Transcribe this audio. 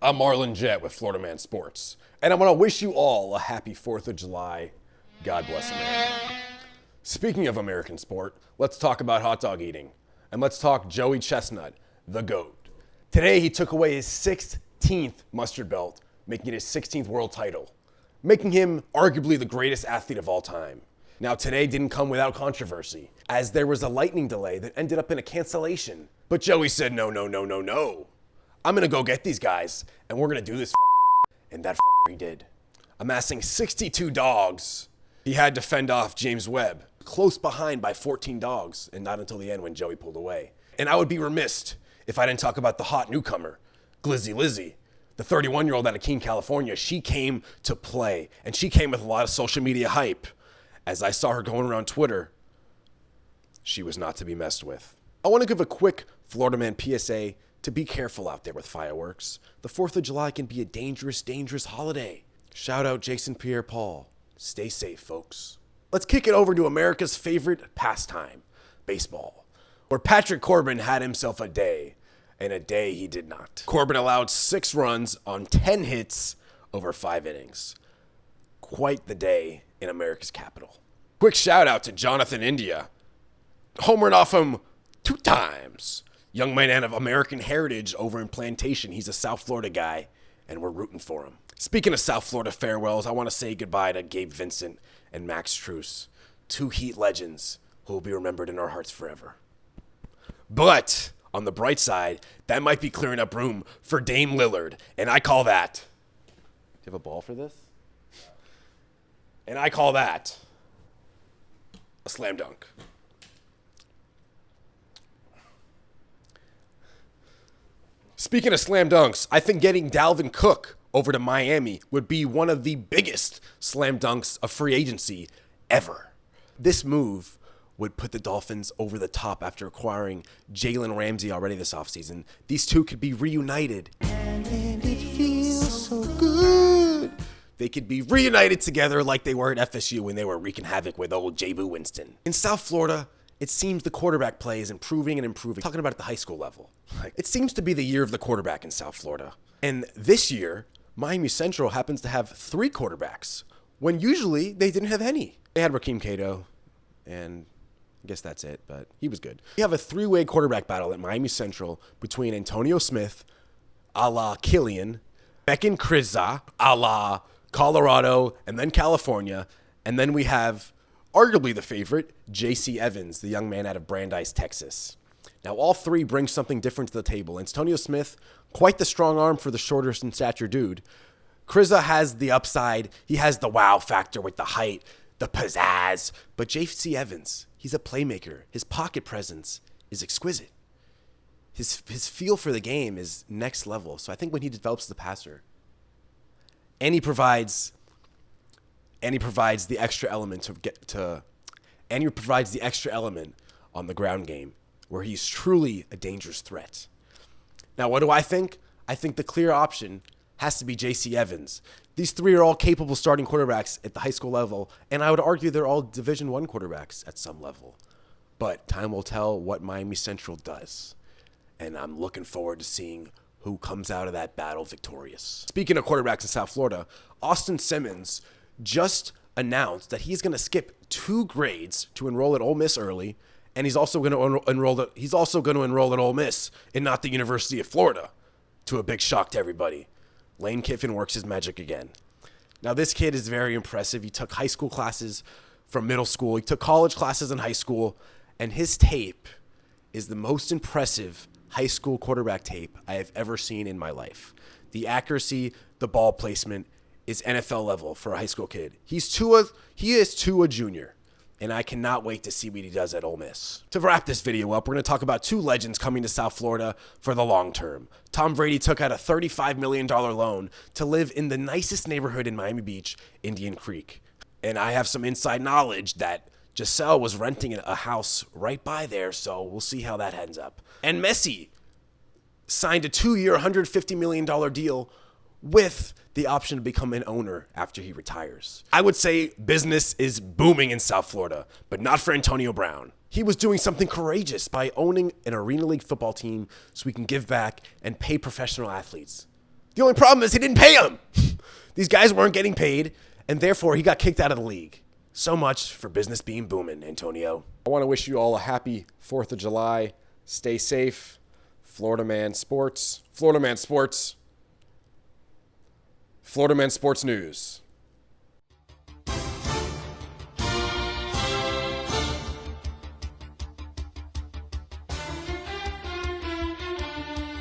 I'm Marlon Jett with Florida Man Sports, and I want to wish you all a happy 4th of July. God bless America. Speaking of American sport, let's talk about hot dog eating, and let's talk Joey Chestnut, the GOAT. Today, he took away his 16th mustard belt, making it his 16th world title, making him arguably the greatest athlete of all time. Now, today didn't come without controversy, as there was a lightning delay that ended up in a cancellation. But Joey said, no. I'm gonna go get these guys, and we're gonna do this fucker. And that fucker he did. Amassing 62 dogs, he had to fend off James Webb, close behind by 14 dogs, and not until the end when Joey pulled away. And I would be remiss if I didn't talk about the hot newcomer, Glizzy Lizzy, the 31-year-old out of Keene, California. She came to play, and she came with a lot of social media hype. As I saw her going around Twitter, she was not to be messed with. I want to give a quick Florida Man PSA to be careful out there with fireworks. The 4th of July can be a dangerous, dangerous holiday. Shout out Jason Pierre-Paul. Stay safe, folks. Let's kick it over to America's favorite pastime, baseball, where Patrick Corbin had himself a day, and a day he did not. Corbin allowed 6 runs on 10 hits over 5 innings. Quite the day in America's capital. Quick shout out to Jonathan India. Homered off him 2 times. Young man of American heritage over in Plantation. He's a South Florida guy, and we're rooting for him. Speaking of South Florida farewells, I want to say goodbye to Gabe Vincent and Max Truce, 2 Heat legends who will be remembered in our hearts forever. But on the bright side, that might be clearing up room for Dame Lillard, and I call that... Do you have a ball for this? And I call that a slam dunk. Speaking of slam dunks, I think getting Dalvin Cook over to Miami would be one of the biggest slam dunks of free agency ever. This move would put the Dolphins over the top after acquiring Jalen Ramsey already this offseason. These two could be reunited. And it feels so good. They could be reunited together like they were at FSU when they were wreaking havoc with old J-Boo Winston. In South Florida, it seems the quarterback play is improving and improving. Talking about at the high school level. It seems to be the year of the quarterback in South Florida. And this year, Miami Central happens to have 3 quarterbacks, when usually they didn't have any. They had Rakeem Cato, and I guess that's it, but he was good. We have a 3-way quarterback battle at Miami Central between Antonio Smith, a la Killian, Beckon Krizza, a la Colorado, and then California, and then we have arguably the favorite, J.C. Evans, the young man out of Brandeis, Texas. Now, all 3 bring something different to the table. Antonio Smith, quite the strong arm for the shorter in stature dude. Krizza has the upside. He has the wow factor with the height, the pizzazz. But J.C. Evans, he's a playmaker. His pocket presence is exquisite. His feel for the game is next level. So I think when he develops the passer, and he provides the extra element and he provides the extra element on the ground game where he's truly a dangerous threat. Now, what do I think? I think the clear option has to be J.C. Evans. These 3 are all capable starting quarterbacks at the high school level, and I would argue they're all Division I quarterbacks at some level. But time will tell what Miami Central does, and I'm looking forward to seeing who comes out of that battle victorious. Speaking of quarterbacks in South Florida, Austin Simmons just announced that he's going to skip 2 grades to enroll at Ole Miss early, and he's also going to enroll at Ole Miss and not the University of Florida, to a big shock to everybody. Lane Kiffin works his magic again. Now, this kid is very impressive. He took high school classes from middle school. He took college classes in high school, and his tape is the most impressive high school quarterback tape I have ever seen in my life. The accuracy, the ball placement is NFL level for a high school kid. He is Tua Jr., and I cannot wait to see what he does at Ole Miss. To wrap this video up, we're going to talk about 2 legends coming to South Florida for the long term. Tom Brady took out a $35 million loan to live in the nicest neighborhood in Miami Beach, Indian Creek. And I have some inside knowledge that Giselle was renting a house right by there, so we'll see how that ends up. And Messi signed a 2-year, $150 million deal with the option to become an owner after he retires. I would say business is booming in South Florida, but not for Antonio Brown. He was doing something courageous by owning an Arena League football team so we can give back and pay professional athletes. The only problem is he didn't pay him. These guys weren't getting paid, and therefore he got kicked out of the league. So much for business being booming, Antonio. I want to wish you all a happy 4th of July. Stay safe. Florida Man Sports. Florida Man Sports. Florida Man Sports News.